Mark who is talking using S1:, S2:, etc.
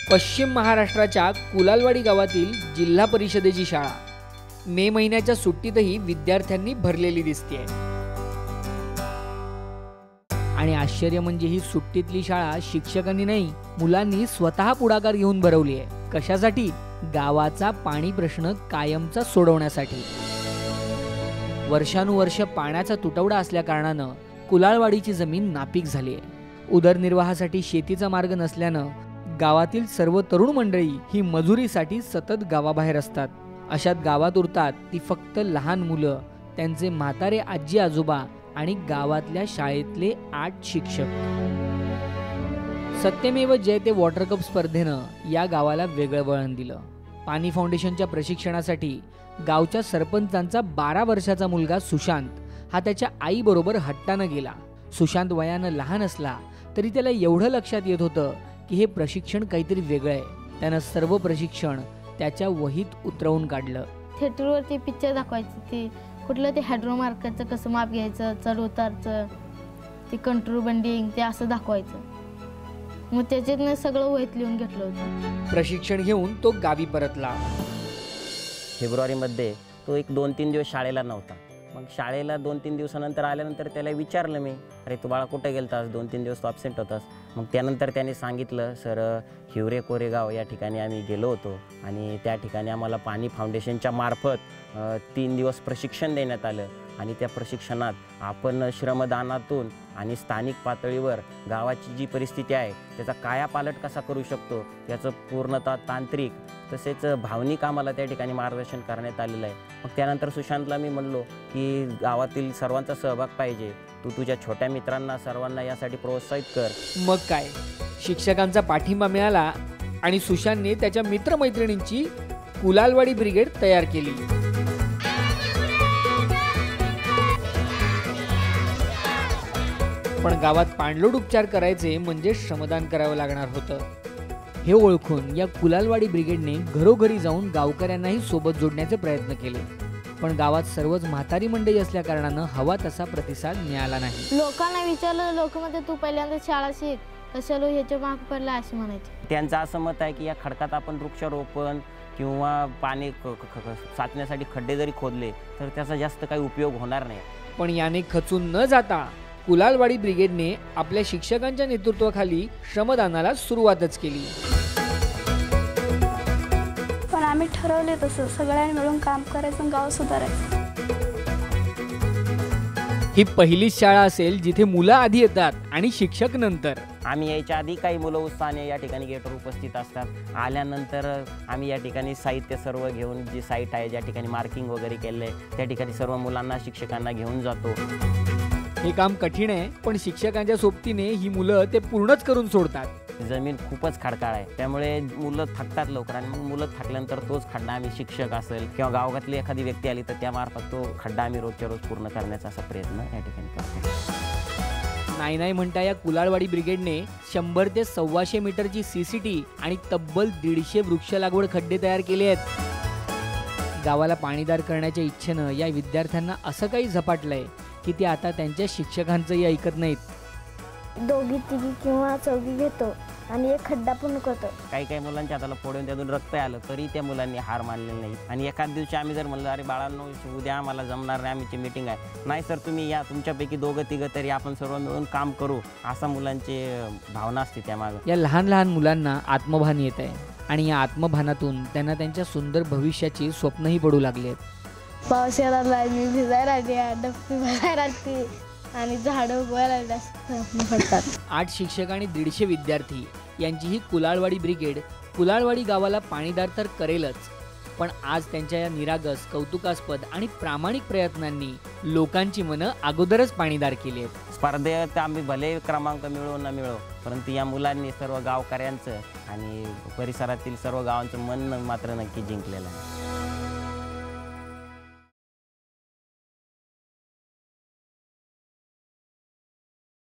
S1: पश्चिम महाराष्ट्राच्या कुलालवाडी गावातील जिल्हा परिषदेची शाळा मे महिन्याच्या सुट्टीतही विद्यार्थ्यांनी भरलेली दिसतेय। आणि आश्चर्य म्हणजे ही सुट्टीतली शाळा शिक्षकांनी नाही, मुलांनी स्वतः पुढाकार घेऊन भरवली आहे। कशासाठी? गावाचा पाणी प्रश्न कायमचा सोडवण्यासाठी। वर्षानुवर्ष पाण्याचा तुटवडा असल्या कारणानं कुलालवाडीची जमीन नापीक झाली आहे। उदरनिर्वाहासाठी शेतीचा मार्ग नसल्यानं गावातील सर्व तरुण मंडळी ही मजुरीसाठी सतत गावाबाहेर असतात। अशात गावात उरतात ती फक्त लहान मुलं, त्यांचे म्हातारे आजी आजोबा आणि गावातल्या शाळेतले 8 शिक्षक। सत्यमेव जयते वॉटर कप स्पर्धेनं या गावाला वेगळं वळण दिलं। पाणी फाउंडेशनच्या प्रशिक्षणासाठी गावच्या सरपंचांचा 12 वर्षाचा मुलगा सुशांत हा त्याच्या आईबरोबर हट्टानं गेला। सुशांत वयानं लहान असला तरी त्याला एवढं लक्षात येत होतं की हे प्रशिक्षण काहीतरी वेगळं आहे। त्यानं सर्व प्रशिक्षण त्याच्या वहीत उतरवून काढलं।
S2: थिएटरवरती पिक्चर दाखवायची, ते कुठलं ते हायड्रो मार्करचं कसं माप घ्यायचं, चढ उतारचं, ते कंट्रोल बंडिंग ते असं दाखवायचं। मग त्याच्यातनं सगळं वहीत लिहून घेतलं होतं।
S1: प्रशिक्षण घेऊन तो गावी परतला।
S3: फेब्रुवारीमध्ये तो एक 2-3 दिवस शाळेला नव्हता। मग शाळेला 2-3 दिवसानंतर आल्यानंतर त्याला विचारलं मी, अरे तू बाळा कुठे गेलतास, 2-3 दिवस तू ॲब्सेंट होतास। मग त्यानंतर त्याने सांगितलं, सर हिवरे कोरेगाव या ठिकाणी आम्ही गेलो होतो आणि त्या ठिकाणी आम्हाला पाणी फाउंडेशनच्या मार्फत 3 दिवस प्रशिक्षण देण्यात आलं आणि त्या प्रशिक्षणात आपण श्रमदानातून आणि स्थानिक पातळीवर गावाची जी परिस्थिती आहे त्याचा कायापालट कसा करू शकतो याचं पूर्णतः तांत्रिक तसेच भावनिक आम्हाला त्या ठिकाणी मार्गदर्शन करण्यात आलेलं आहे। मग त्यानंतर सुशांतला मी म्हणलो की गावातील सर्वांचा सहभाग पाहिजे, तू तुझ्या छोट्या मित्रांना सर्वांना यासाठी प्रोत्साहित कर।
S1: मग काय, शिक्षकांचा पाठिंबा मिळाला आणि सुशांतने त्याच्या मित्रमैत्रिणींची कुलालवाडी ब्रिगेड तयार केली। पण गावात पाणलोट उपचार करायचे म्हणजे श्रमदान करावं लागणार होतं। हे ओळखून या कुलालवाडी ब्रिगेडने घरोघरी जाऊन गावकऱ्यांनाही सोबत जोडण्याचे प्रयत्न केले। पण गावात सर्वच म्हातारी मंडळी असल्या कारणानं हवा तसा प्रतिसाद मिळाला नाही।
S2: लोकांना विचारलं, लोक म्हणते तू पहिल्यांदा शाळा शिक, कशाला ह्याच्या माग पडला असे म्हणायचे।
S3: त्यांचं असं मत आहे की या खडकात आपण वृक्षारोपण किंवा पाणी साचण्यासाठी खड्डे जरी खोदले तर त्याचा जास्त काही उपयोग होणार नाही।
S1: पण याने खचून न जाता कुलालवाडी ब्रिगेडने आपल्या शिक्षकांच्या नेतृत्वाखाली श्रमदानाला सुरुवातच केली।
S4: पण आम्ही ठरवले तसं सगळ्यांनी मिळून काम करायचं, गाव सुधारायचं।
S1: ही पहिलीच शाळा असेल जिथे मुलं आधी येतात आणि शिक्षक नंतर।
S3: आम्ही यायच्या आधी काही मुलं उत्साहाने या ठिकाणी गेटवर उपस्थित असतात। आल्यानंतर आम्ही या ठिकाणी साहित्य सर्व घेऊन, जी साईट आहे ज्या ठिकाणी मार्किंग वगैरे केलं आहे त्या ठिकाणी सर्व मुलांना शिक्षकांना घेऊन जातो।
S1: हे काम कठीण आहे, पण शिक्षकांच्या सोबतीने ही मुलं ते पूर्णच करून सोडतात।
S3: जमीन खूपच खडकाळ आहे, त्यामुळे मुलं थकतात लवकर आणि मग मुलं थकल्यानंतर तोच खड्डा आम्ही शिक्षक असेल किंवा गावातली एखादी व्यक्ती आली तर त्यामार्फत तो खड्डा आम्ही रोजच्या रोज पूर्ण करण्याचा असा प्रयत्न या ठिकाणी करतो।
S1: नाही म्हणता या कुलालवाडी ब्रिगेडने 100 ते 125 मीटरची सीसीटी आणि तब्बल 150 वृक्ष लागवड खड्डे तयार केले आहेत। गावाला पाणीदार करण्याच्या इच्छेनं या विद्यार्थ्यांना असं काही झपाटलंय की ते आता त्यांच्या शिक्षकांचंही ऐकत नाहीत।
S4: 2-3 किंवा 4 घेतो आणि एक खड्डा पण करतो।
S3: काही मुलांच्या हाताला फोडून त्यातून रक्त आलं तरी त्या मुलांनी हार मानलेली नाही। आणि एखाद दिवशी आम्ही जर म्हणलं, अरे बाळांनो उद्या आम्हाला जमणार नाही, आमची मीटिंग आहे, नाही सर तुम्ही या, तुमच्यापैकी 2-3 तरी आपण सर्व मिळून काम करू, असा मुलांची भावना असते त्यामागं।
S1: या लहान लहान मुलांना आत्मभान येत आहे आणि या आत्मभानातून त्यांना त्यांच्या सुंदर भविष्याची स्वप्नही पडू लागली आहेत।
S2: पाऊस यायला लागली, भिजायला लागली, डबकी भरायला लागली आणि झाडं उगवायला पडतात।
S1: 8 शिक्षक आणि 150 विद्यार्थी यांची ही कुलालवाडी ब्रिगेड कुलालवाडी गावाला पाणीदार तर करेलच, पण आज त्यांच्या या निरागस, कौतुकास्पद आणि प्रामाणिक प्रयत्नांनी लोकांची मनं अगोदरच पाणीदार केली आहेत।
S3: स्पर्धेत आम्ही भले क्रमांक मिळवू न मिळवू, परंतु या मुलांनी सर्व गावकऱ्यांचं आणि परिसरातील सर्व गावांचं मन मात्र नक्की जिंकलेलं आहे।